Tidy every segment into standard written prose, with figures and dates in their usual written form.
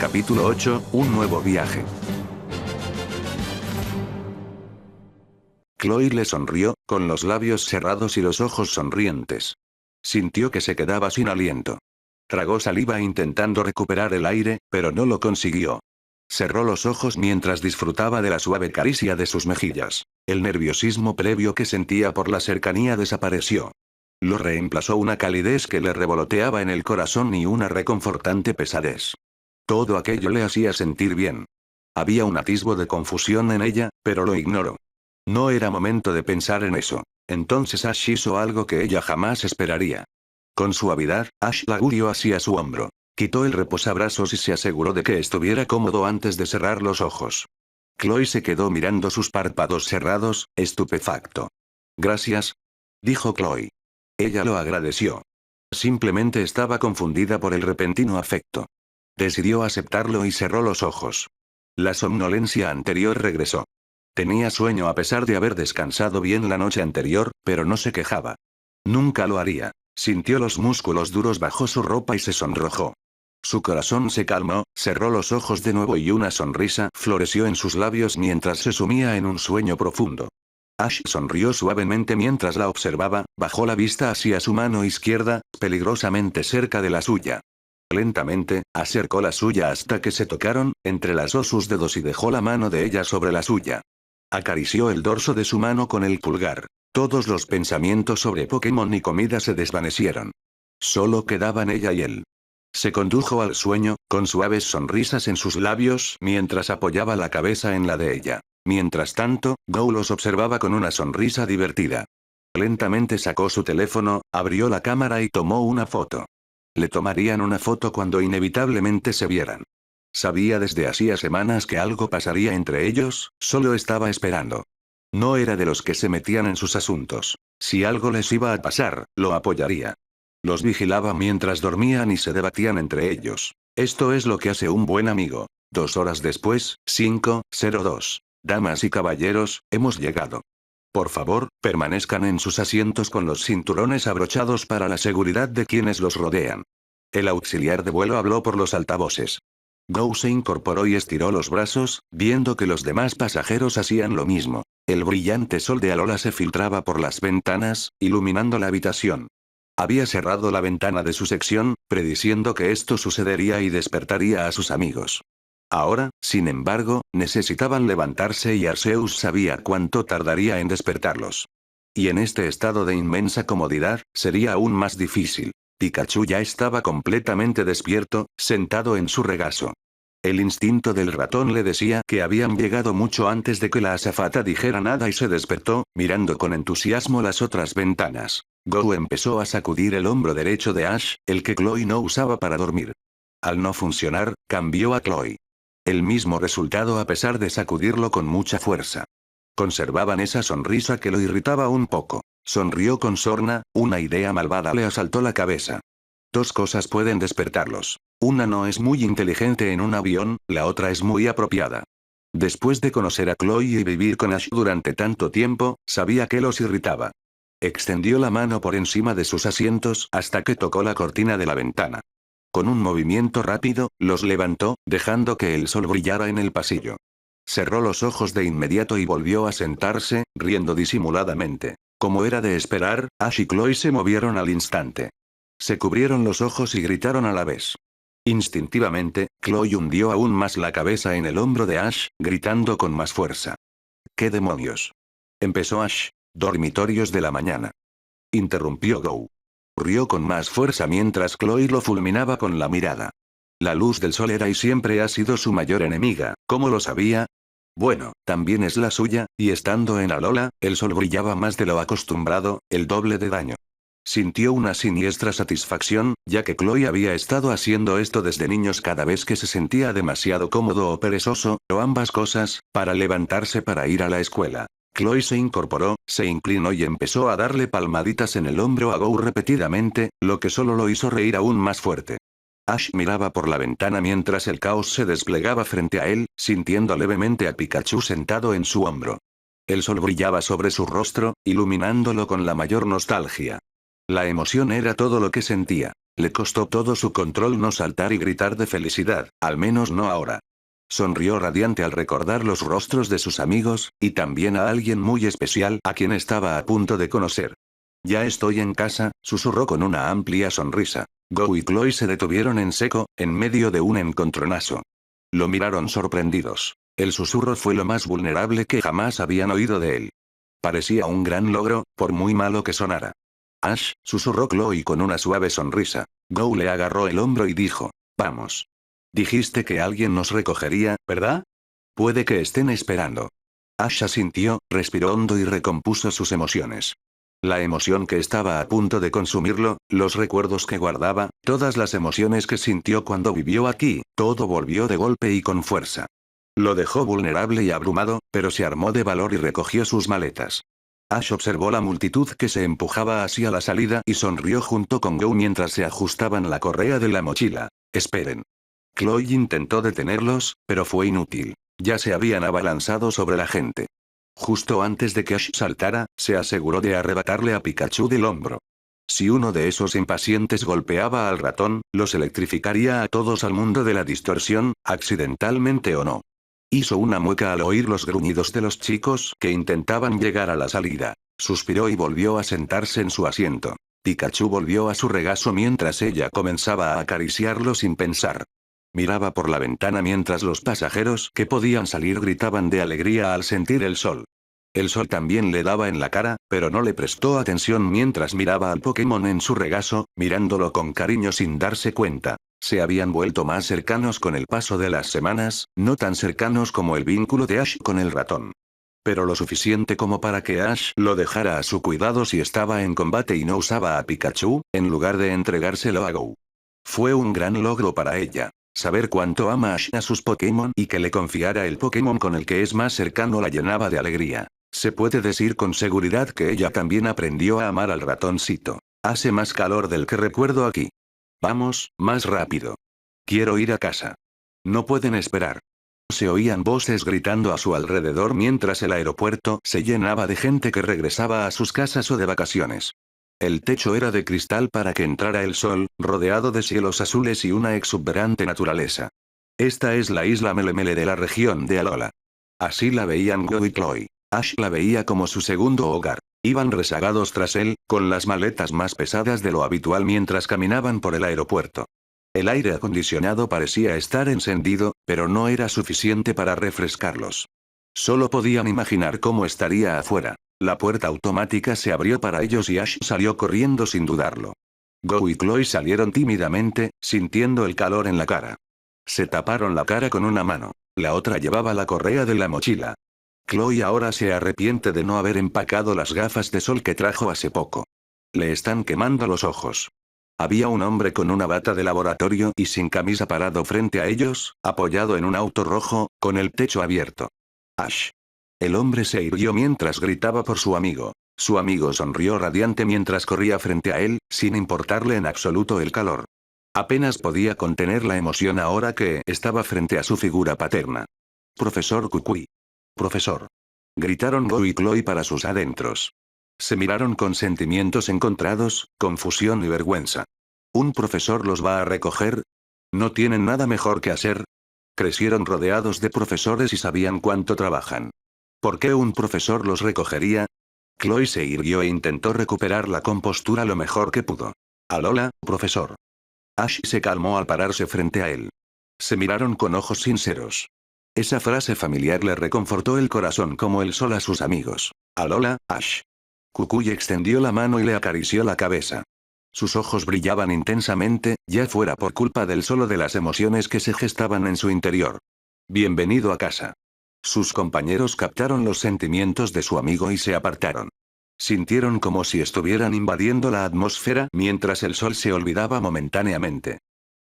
Capítulo 8, un nuevo viaje. Chloe le sonrió, con los labios cerrados y los ojos sonrientes. Sintió que se quedaba sin aliento. Tragó saliva intentando recuperar el aire, pero no lo consiguió. Cerró los ojos mientras disfrutaba de la suave caricia de sus mejillas. El nerviosismo previo que sentía por la cercanía desapareció. Lo reemplazó una calidez que le revoloteaba en el corazón y una reconfortante pesadez. Todo aquello le hacía sentir bien. Había un atisbo de confusión en ella, pero lo ignoró. No era momento de pensar en eso. Entonces Ash hizo algo que ella jamás esperaría. Con suavidad, Ash la guió hacia su hombro. Quitó el reposabrazos y se aseguró de que estuviera cómodo antes de cerrar los ojos. Chloe se quedó mirando sus párpados cerrados, estupefacto. Gracias, dijo Chloe. Ella lo agradeció. Simplemente estaba confundida por el repentino afecto. Decidió aceptarlo y cerró los ojos. La somnolencia anterior regresó. Tenía sueño a pesar de haber descansado bien la noche anterior, pero no se quejaba. Nunca lo haría. Sintió los músculos duros bajo su ropa y se sonrojó. Su corazón se calmó, cerró los ojos de nuevo y una sonrisa floreció en sus labios mientras se sumía en un sueño profundo. Ash sonrió suavemente mientras la observaba, bajó la vista hacia su mano izquierda, peligrosamente cerca de la suya. Lentamente, acercó la suya hasta que se tocaron, entrelazó sus dedos y dejó la mano de ella sobre la suya. Acarició el dorso de su mano con el pulgar. Todos los pensamientos sobre Pokémon y comida se desvanecieron. Solo quedaban ella y él. Se condujo al sueño, con suaves sonrisas en sus labios mientras apoyaba la cabeza en la de ella. Mientras tanto, Go los observaba con una sonrisa divertida. Lentamente sacó su teléfono, abrió la cámara y tomó una foto. Le tomarían una foto cuando inevitablemente se vieran. Sabía desde hacía semanas que algo pasaría entre ellos, solo estaba esperando. No era de los que se metían en sus asuntos. Si algo les iba a pasar, lo apoyaría. Los vigilaba mientras dormían y se debatían entre ellos. Esto es lo que hace un buen amigo. 2 horas después, 5:02. Damas y caballeros, hemos llegado. Por favor, permanezcan en sus asientos con los cinturones abrochados para la seguridad de quienes los rodean. El auxiliar de vuelo habló por los altavoces. Go se incorporó y estiró los brazos, viendo que los demás pasajeros hacían lo mismo. El brillante sol de Alola se filtraba por las ventanas, iluminando la habitación. Había cerrado la ventana de su sección, prediciendo que esto sucedería y despertaría a sus amigos. Ahora, sin embargo, necesitaban levantarse y Arceus sabía cuánto tardaría en despertarlos. Y en este estado de inmensa comodidad, sería aún más difícil. Pikachu ya estaba completamente despierto, sentado en su regazo. El instinto del ratón le decía que habían llegado mucho antes de que la azafata dijera nada y se despertó, mirando con entusiasmo las otras ventanas. Go empezó a sacudir el hombro derecho de Ash, el que Chloe no usaba para dormir. Al no funcionar, cambió a Chloe. El mismo resultado a pesar de sacudirlo con mucha fuerza. Conservaban esa sonrisa que lo irritaba un poco. Sonrió con sorna, una idea malvada le asaltó la cabeza. 2 cosas pueden despertarlos. Una no es muy inteligente en un avión, la otra es muy apropiada. Después de conocer a Chloe y vivir con Ash durante tanto tiempo, sabía que los irritaba. Extendió la mano por encima de sus asientos hasta que tocó la cortina de la ventana. Con un movimiento rápido, los levantó, dejando que el sol brillara en el pasillo. Cerró los ojos de inmediato y volvió a sentarse, riendo disimuladamente. Como era de esperar, Ash y Chloe se movieron al instante. Se cubrieron los ojos y gritaron a la vez. Instintivamente, Chloe hundió aún más la cabeza en el hombro de Ash, gritando con más fuerza. ¿Qué demonios? Empezó Ash. Dormitorios de la mañana. Interrumpió Go. Rió con más fuerza mientras Chloe lo fulminaba con la mirada. La luz del sol era y siempre ha sido su mayor enemiga, ¿cómo lo sabía? Bueno, también es la suya, y estando en Alola, el sol brillaba más de lo acostumbrado, el doble de daño. Sintió una siniestra satisfacción, ya que Chloe había estado haciendo esto desde niños cada vez que se sentía demasiado cómodo o perezoso, o ambas cosas, para levantarse para ir a la escuela. Chloe se incorporó, se inclinó y empezó a darle palmaditas en el hombro a Go repetidamente, lo que solo lo hizo reír aún más fuerte. Ash miraba por la ventana mientras el caos se desplegaba frente a él, sintiendo levemente a Pikachu sentado en su hombro. El sol brillaba sobre su rostro, iluminándolo con la mayor nostalgia. La emoción era todo lo que sentía. Le costó todo su control no saltar y gritar de felicidad, al menos no ahora. Sonrió radiante al recordar los rostros de sus amigos, y también a alguien muy especial a quien estaba a punto de conocer. Ya estoy en casa, susurró con una amplia sonrisa. Go y Chloe se detuvieron en seco, en medio de un encontronazo. Lo miraron sorprendidos. El susurro fue lo más vulnerable que jamás habían oído de él. Parecía un gran logro, por muy malo que sonara. Ash, susurró Chloe con una suave sonrisa. Go le agarró el hombro y dijo: vamos. Dijiste que alguien nos recogería, ¿verdad? Puede que estén esperando. Ash asintió, respiró hondo y recompuso sus emociones. La emoción que estaba a punto de consumirlo, los recuerdos que guardaba, todas las emociones que sintió cuando vivió aquí, todo volvió de golpe y con fuerza. Lo dejó vulnerable y abrumado, pero se armó de valor y recogió sus maletas. Ash observó la multitud que se empujaba hacia la salida y sonrió junto con Go mientras se ajustaban la correa de la mochila. Esperen. Chloe intentó detenerlos, pero fue inútil. Ya se habían abalanzado sobre la gente. Justo antes de que Ash saltara, se aseguró de arrebatarle a Pikachu del hombro. Si uno de esos impacientes golpeaba al ratón, los electrificaría a todos al mundo de la distorsión, accidentalmente o no. Hizo una mueca al oír los gruñidos de los chicos que intentaban llegar a la salida. Suspiró y volvió a sentarse en su asiento. Pikachu volvió a su regazo mientras ella comenzaba a acariciarlo sin pensar. Miraba por la ventana mientras los pasajeros que podían salir gritaban de alegría al sentir el sol. El sol también le daba en la cara, pero no le prestó atención mientras miraba al Pokémon en su regazo, mirándolo con cariño sin darse cuenta. Se habían vuelto más cercanos con el paso de las semanas, no tan cercanos como el vínculo de Ash con el ratón. Pero lo suficiente como para que Ash lo dejara a su cuidado si estaba en combate y no usaba a Pikachu, en lugar de entregárselo a Go. Fue un gran logro para ella. Saber cuánto ama Ash a sus Pokémon y que le confiara el Pokémon con el que es más cercano la llenaba de alegría. Se puede decir con seguridad que ella también aprendió a amar al ratoncito. Hace más calor del que recuerdo aquí. Vamos, más rápido. Quiero ir a casa. No pueden esperar. Se oían voces gritando a su alrededor mientras el aeropuerto se llenaba de gente que regresaba a sus casas o de vacaciones. El techo era de cristal para que entrara el sol, rodeado de cielos azules y una exuberante naturaleza. Esta es la isla Melemele de la región de Alola. Así la veían Go y Chloe. Ash la veía como su segundo hogar. Iban rezagados tras él, con las maletas más pesadas de lo habitual mientras caminaban por el aeropuerto. El aire acondicionado parecía estar encendido, pero no era suficiente para refrescarlos. Solo podían imaginar cómo estaría afuera. La puerta automática se abrió para ellos y Ash salió corriendo sin dudarlo. Go y Chloe salieron tímidamente, sintiendo el calor en la cara. Se taparon la cara con una mano. La otra llevaba la correa de la mochila. Chloe ahora se arrepiente de no haber empacado las gafas de sol que trajo hace poco. Le están quemando los ojos. Había un hombre con una bata de laboratorio y sin camisa parado frente a ellos, apoyado en un auto rojo, con el techo abierto. Ash. El hombre se irguió mientras gritaba por su amigo. Su amigo sonrió radiante mientras corría frente a él, sin importarle en absoluto el calor. Apenas podía contener la emoción ahora que estaba frente a su figura paterna. Profesor Kukui. Profesor. Gritaron Go y Chloe para sus adentros. Se miraron con sentimientos encontrados, confusión y vergüenza. ¿Un profesor los va a recoger? ¿No tienen nada mejor que hacer? Crecieron rodeados de profesores y sabían cuánto trabajan. ¿Por qué un profesor los recogería? Chloe se irguió e intentó recuperar la compostura lo mejor que pudo. Alola, profesor. Ash se calmó al pararse frente a él. Se miraron con ojos sinceros. Esa frase familiar le reconfortó el corazón como el sol a sus amigos. Alola, Ash. Kukui extendió la mano y le acarició la cabeza. Sus ojos brillaban intensamente, ya fuera por culpa del sol o de las emociones que se gestaban en su interior. Bienvenido a casa. Sus compañeros captaron los sentimientos de su amigo y se apartaron. Sintieron como si estuvieran invadiendo la atmósfera mientras el sol se olvidaba momentáneamente.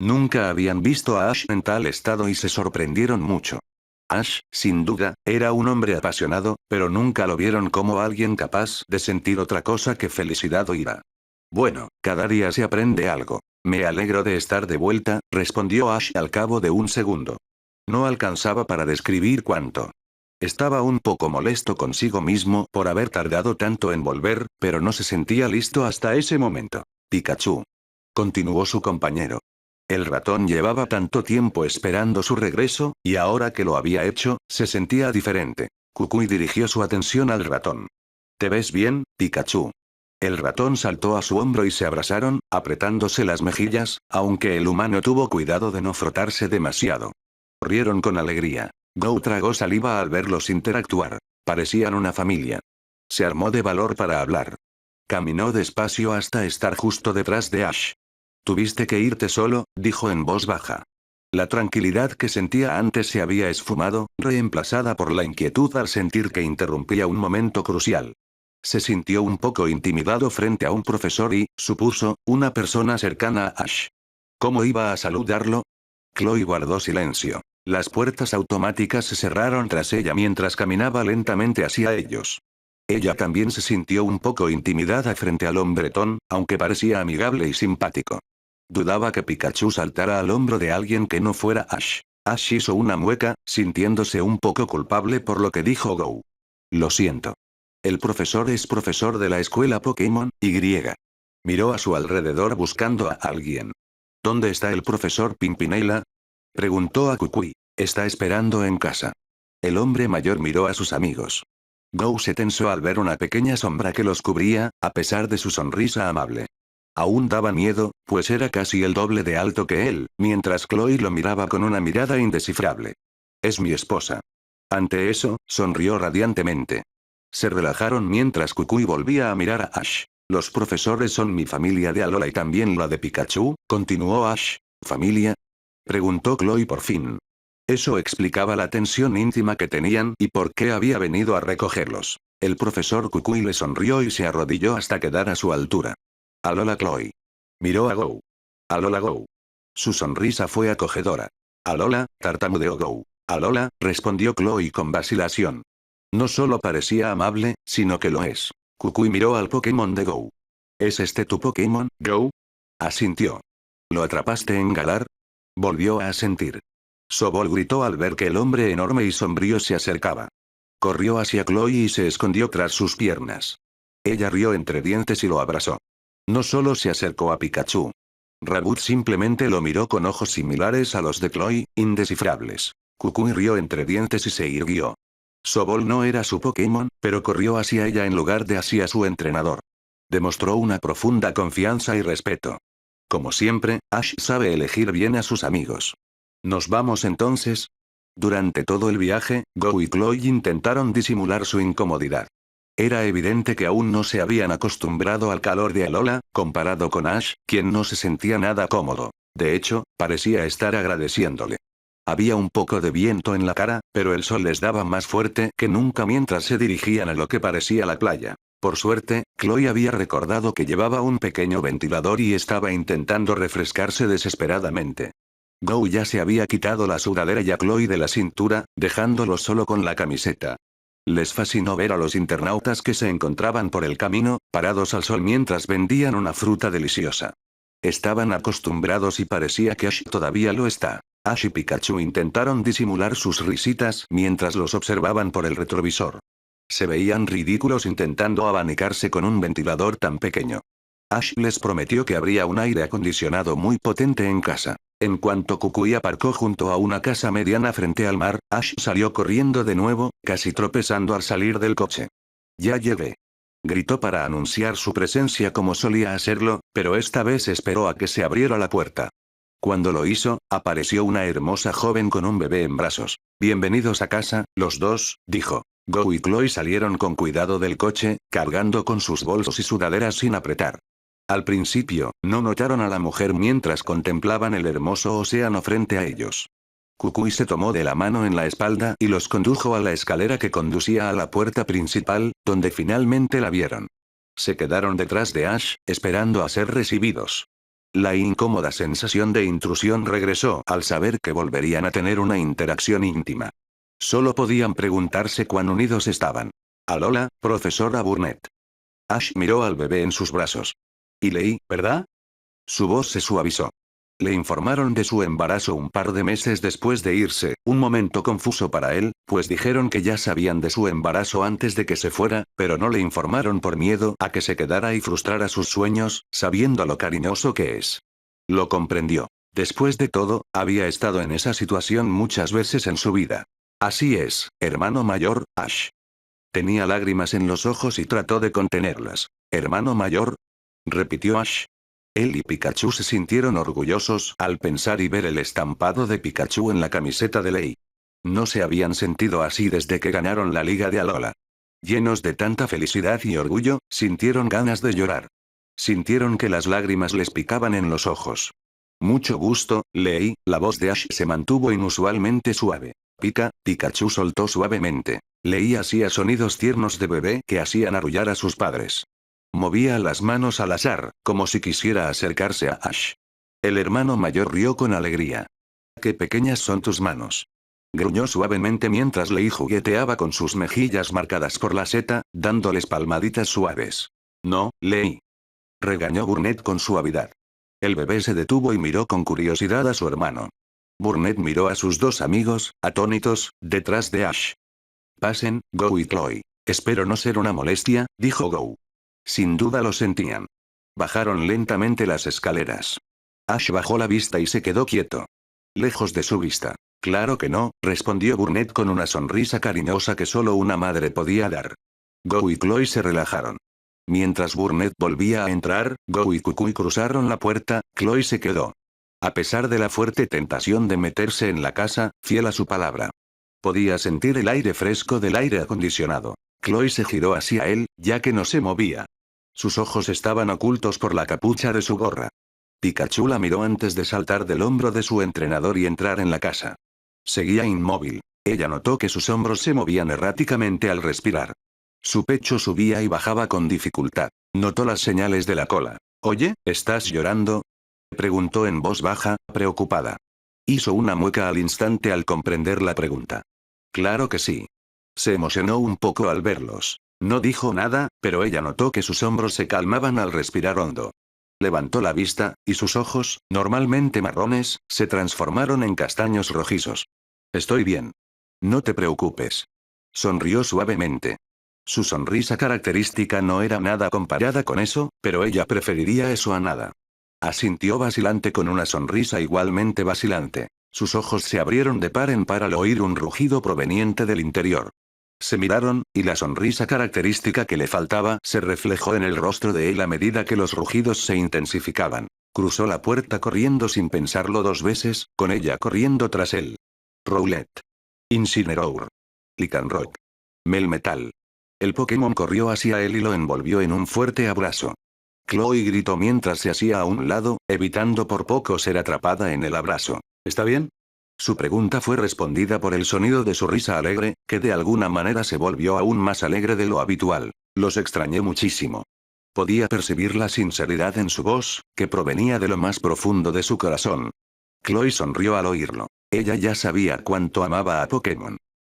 Nunca habían visto a Ash en tal estado y se sorprendieron mucho. Ash, sin duda, era un hombre apasionado, pero nunca lo vieron como alguien capaz de sentir otra cosa que felicidad o ira. Bueno, cada día se aprende algo. Me alegro de estar de vuelta, respondió Ash al cabo de un segundo. No alcanzaba para describir cuánto. Estaba un poco molesto consigo mismo por haber tardado tanto en volver, pero no se sentía listo hasta ese momento. Pikachu. continuó su compañero. El ratón llevaba tanto tiempo esperando su regreso, y ahora que lo había hecho, se sentía diferente. Kukui dirigió su atención al ratón. ¿Te ves bien, Pikachu? El ratón saltó a su hombro y se abrazaron, apretándose las mejillas, aunque el humano tuvo cuidado de no frotarse demasiado. Rieron con alegría. Go tragó saliva al verlos interactuar. Parecían una familia. Se armó de valor para hablar. Caminó despacio hasta estar justo detrás de Ash. Tuviste que irte solo, dijo en voz baja. La tranquilidad que sentía antes se había esfumado, reemplazada por la inquietud al sentir que interrumpía un momento crucial. Se sintió un poco intimidado frente a un profesor y, supuso, una persona cercana a Ash. ¿Cómo iba a saludarlo? Chloe guardó silencio. Las puertas automáticas se cerraron tras ella mientras caminaba lentamente hacia ellos. Ella también se sintió un poco intimidada frente al hombretón, aunque parecía amigable y simpático. Dudaba que Pikachu saltara al hombro de alguien que no fuera Ash. Ash hizo una mueca, sintiéndose un poco culpable por lo que dijo Go. Lo siento. El profesor es profesor de la escuela Pokémon, Y. Miró a su alrededor buscando a alguien. ¿Dónde está el profesor Pimpinela? Preguntó a Kukui. Está esperando en casa. El hombre mayor miró a sus amigos. Go se tensó al ver una pequeña sombra que los cubría, a pesar de su sonrisa amable. Aún daba miedo, pues era casi el doble de alto que él, mientras Chloe lo miraba con una mirada indescifrable. Es mi esposa. Ante eso, sonrió radiantemente. Se relajaron mientras Kukui volvía a mirar a Ash. Los profesores son mi familia de Alola y también la de Pikachu, continuó Ash. ¿Familia? Preguntó Chloe por fin. Eso explicaba la tensión íntima que tenían y por qué había venido a recogerlos. El profesor Kukui le sonrió y se arrodilló hasta quedar a su altura. Alola Chloe. Miró a Go. Alola Go. Su sonrisa fue acogedora. Alola, tartamudeó Go. Alola, respondió Chloe con vacilación. No solo parecía amable, sino que lo es. Kukui miró al Pokémon de Go. ¿Es este tu Pokémon, Go? Asintió. ¿Lo atrapaste en Galar? Volvió a asentir. Sobol gritó al ver que el hombre enorme y sombrío se acercaba. Corrió hacia Chloe y se escondió tras sus piernas. Ella rió entre dientes y lo abrazó. No solo se acercó a Pikachu. Rabbit simplemente lo miró con ojos similares a los de Chloe, indescifrables. Kukui rió entre dientes y se irguió. Sobol no era su Pokémon, pero corrió hacia ella en lugar de hacia su entrenador. Demostró una profunda confianza y respeto. Como siempre, Ash sabe elegir bien a sus amigos. ¿Nos vamos entonces? Durante todo el viaje, Go y Chloe intentaron disimular su incomodidad. Era evidente que aún no se habían acostumbrado al calor de Alola, comparado con Ash, quien no se sentía nada cómodo. De hecho, parecía estar agradeciéndole. Había un poco de viento en la cara, pero el sol les daba más fuerte que nunca mientras se dirigían a lo que parecía la playa. Por suerte, Chloe había recordado que llevaba un pequeño ventilador y estaba intentando refrescarse desesperadamente. Go ya se había quitado la sudadera y a Chloe de la cintura, dejándolo solo con la camiseta. Les fascinó ver a los internautas que se encontraban por el camino, parados al sol mientras vendían una fruta deliciosa. Estaban acostumbrados y parecía que Ash todavía lo está. Ash y Pikachu intentaron disimular sus risitas mientras los observaban por el retrovisor. Se veían ridículos intentando abanicarse con un ventilador tan pequeño. Ash les prometió que habría un aire acondicionado muy potente en casa. En cuanto Kukui aparcó junto a una casa mediana frente al mar, Ash salió corriendo de nuevo, casi tropezando al salir del coche. Ya llegué. Gritó para anunciar su presencia como solía hacerlo, pero esta vez esperó a que se abriera la puerta. Cuando lo hizo, apareció una hermosa joven con un bebé en brazos. Bienvenidos a casa, los dos, dijo. Go y Chloe salieron con cuidado del coche, cargando con sus bolsos y sudaderas sin apretar. Al principio, no notaron a la mujer mientras contemplaban el hermoso océano frente a ellos. Kukui se tomó de la mano en la espalda y los condujo a la escalera que conducía a la puerta principal, donde finalmente la vieron. Se quedaron detrás de Ash, esperando a ser recibidos. La incómoda sensación de intrusión regresó al saber que volverían a tener una interacción íntima. Solo podían preguntarse cuán unidos estaban. Alola, profesora Burnett. Ash miró al bebé en sus brazos. Y leí, ¿verdad? Su voz se suavizó. Le informaron de su embarazo un par de meses después de irse, un momento confuso para él, pues dijeron que ya sabían de su embarazo antes de que se fuera, pero no le informaron por miedo a que se quedara y frustrara sus sueños, sabiendo lo cariñoso que es. Lo comprendió. Después de todo, había estado en esa situación muchas veces en su vida. Así es, hermano mayor, Ash. Tenía lágrimas en los ojos y trató de contenerlas. ¿Hermano mayor? Repitió Ash. Él y Pikachu se sintieron orgullosos al pensar y ver el estampado de Pikachu en la camiseta de Lei. No se habían sentido así desde que ganaron la Liga de Alola. Llenos de tanta felicidad y orgullo, sintieron ganas de llorar. Sintieron que las lágrimas les picaban en los ojos. Mucho gusto, Lei. La voz de Ash se mantuvo inusualmente suave. Pikachu soltó suavemente. Lei hacía sonidos tiernos de bebé que hacían arrullar a sus padres. Movía las manos al azar, como si quisiera acercarse a Ash. El hermano mayor rió con alegría. ¡Qué pequeñas son tus manos! Gruñó suavemente mientras Lei jugueteaba con sus mejillas marcadas por la seta, dándoles palmaditas suaves. No, Lei. Regañó Burnett con suavidad. El bebé se detuvo y miró con curiosidad a su hermano. Burnett miró a sus dos amigos, atónitos, detrás de Ash. Pasen, Go y Chloe. Espero no ser una molestia, dijo Go. Sin duda lo sentían. Bajaron lentamente las escaleras. Ash bajó la vista y se quedó quieto. Lejos de su vista. Claro que no, respondió Burnett con una sonrisa cariñosa que solo una madre podía dar. Go y Chloe se relajaron. Mientras Burnett volvía a entrar, Go y Kukui cruzaron la puerta, Chloe se quedó. A pesar de la fuerte tentación de meterse en la casa, fiel a su palabra. Podía sentir el aire fresco del aire acondicionado. Chloe se giró hacia él, ya que no se movía. Sus ojos estaban ocultos por la capucha de su gorra. Pikachu la miró antes de saltar del hombro de su entrenador y entrar en la casa. Seguía inmóvil. Ella notó que sus hombros se movían erráticamente al respirar. Su pecho subía y bajaba con dificultad. Notó las señales de la cola. «Oye, ¿estás llorando?», preguntó en voz baja, preocupada. Hizo una mueca al instante al comprender la pregunta. Claro que sí. Se emocionó un poco al verlos. No dijo nada, pero ella notó que sus hombros se calmaban al respirar hondo. Levantó la vista, y sus ojos, normalmente marrones, se transformaron en castaños rojizos. Estoy bien. No te preocupes. Sonrió suavemente. Su sonrisa característica no era nada comparada con eso, pero ella preferiría eso a nada. Asintió vacilante con una sonrisa igualmente vacilante. Sus ojos se abrieron de par en par al oír un rugido proveniente del interior. Se miraron, y la sonrisa característica que le faltaba se reflejó en el rostro de él a medida que los rugidos se intensificaban. Cruzó la puerta corriendo sin pensarlo dos veces, con ella corriendo tras él. Rowlet. Incineroar. Lycanroc. Melmetal. El Pokémon corrió hacia él y lo envolvió en un fuerte abrazo. Chloe gritó mientras se hacía a un lado, evitando por poco ser atrapada en el abrazo. ¿Está bien? Su pregunta fue respondida por el sonido de su risa alegre, que de alguna manera se volvió aún más alegre de lo habitual. Los extrañé muchísimo. Podía percibir la sinceridad en su voz, que provenía de lo más profundo de su corazón. Chloe sonrió al oírlo. Ella ya sabía cuánto amaba a Pokémon.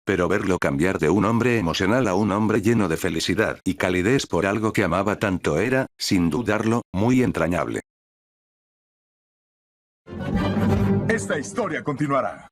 Pero verlo cambiar de un hombre emocional a un hombre lleno de felicidad y calidez por algo que amaba tanto era, sin dudarlo, muy entrañable. Esta historia continuará.